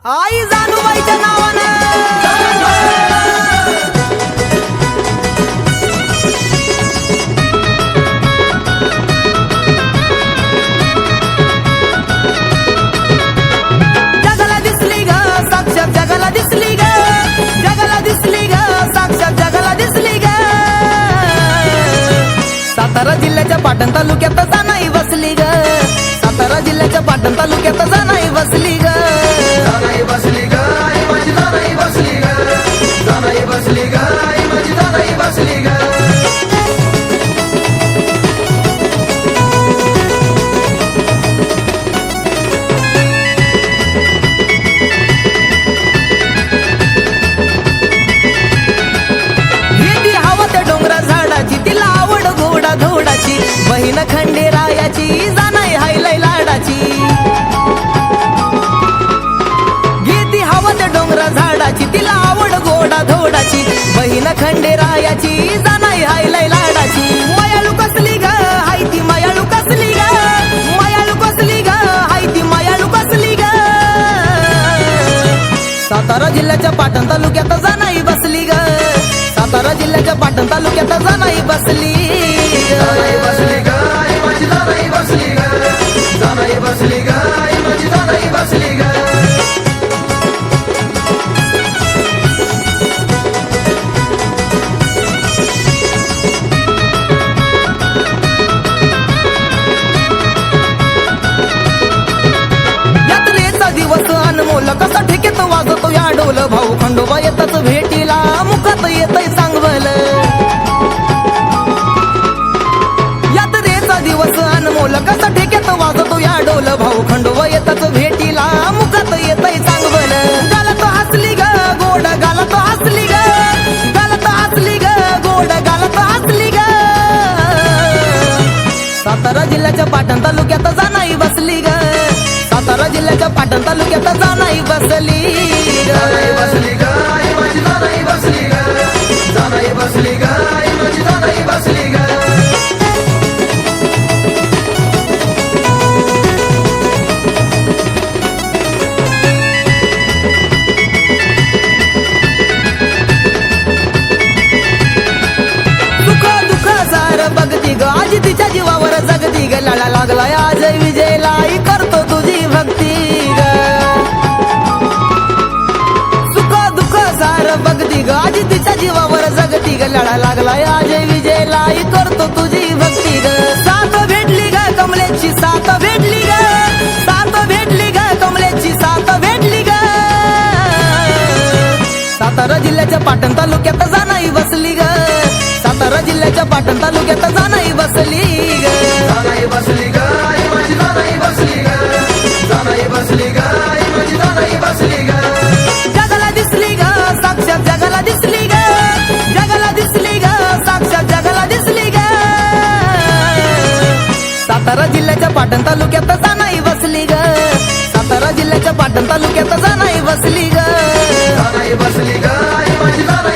आई जानुबाईच्या नावानं जगाला दिसली ग साक्षात जगाला दिसली ग जगाला दिसली ग साक्षात जगाला दिसली ग सातारा जिल्ह्याच्या पाटण तालुक्यात जाणाई बसली ग सातारा जिल्ह्याच्या पाटण तालुक्यात जाणाई बसली ग जानाई बसली ग आई माझी जानाई बसली ग जानाई बसली ग आई माझी जानाई बसली ग येती हवा त्या डोंगरा झाडाची तिला आवड घोडा धोडाची बहीण खंडेरायाची जाणाई हायलाई लाडाची येती हवा त्या डोंगरा झाडाची तिला आवड घोडा धोडाची बहीण खंडेरायाची जाणाई हायलाई लाडाची मायाळू कसली ग हाय ती मायाळू कसली ग मायाळू कसली ग हाय ती मायाळू कसली ग सातारा जिल्ह्याच्या पाटण तालुक्यात जाणाई बसली ग सातारा जिल्ह्याच्या पाटण तालुक्यात जाणाई बसली जानाई बसली ग आई माझी जानाई बसली ग जानाई बसली ग आई माझी जानाई बसली ग यात्रेचा दिवस अनमोल कसा ठेकेत वाजतो या डोल भाऊ खंडोबा येतच भेटीला मुखात येतय सांगवल यात्रेचा दिवस अनमोल कसा ठेकेत वाजतो या डोल भाऊ खंडोबा येतच भेटीला मुखात येतय सांगवल गालात हसली ग गोड गालात हसली ग गालात हसली ग गोड गालात हसली ग सातारा जिल्ह्याच्या पाटण तालुक्यात जाणाई बसली ग सातारा जिल्ह्याच्या पाटण तालुक्यात जाणाई बसली ग जानाई बसली ग आई माझी जानाई बसली ग जानाई बसली ग आई माझी जानाई बसली ग दुःख दुःख सार बघती ग आज तिच्या जीवावर जगती ग लढा लागलाय आज विजयलाई करतो तुझी भक्ती ग सुख दुःख सार बघती ग आज तिच्या जीवावर जगती ग लढा लागलाय आज विजयलाई करतो तुझी भक्ती ग साथ भेटली ग कमलेची साथ भेटली ग साथ भेटली ग कमलेची साथ भेटली ग सातारा जिल्ह्याच्या पाटण तालुक्यात जाणाई बसली ग सातारा जिल्ह्याच्या पाटण तालुक्यात जाणाई बसली ग जानाई बसली ग आई माझी जानाई बसली ग जानाई बसली ग आई माझी जानाई बसली ग जगाला दिसली ग साक्षात जगाला दिसली ग जगाला दिसली ग साक्षात जगाला दिसली ग सातारा जिल्ह्याच्या पाटण तालुक्यात जाणाई बसली ग सातारा जिल्ह्याच्या पाटण तालुक्यात जाणाई बसली ग जानाई बसली ग आई माझी जानाई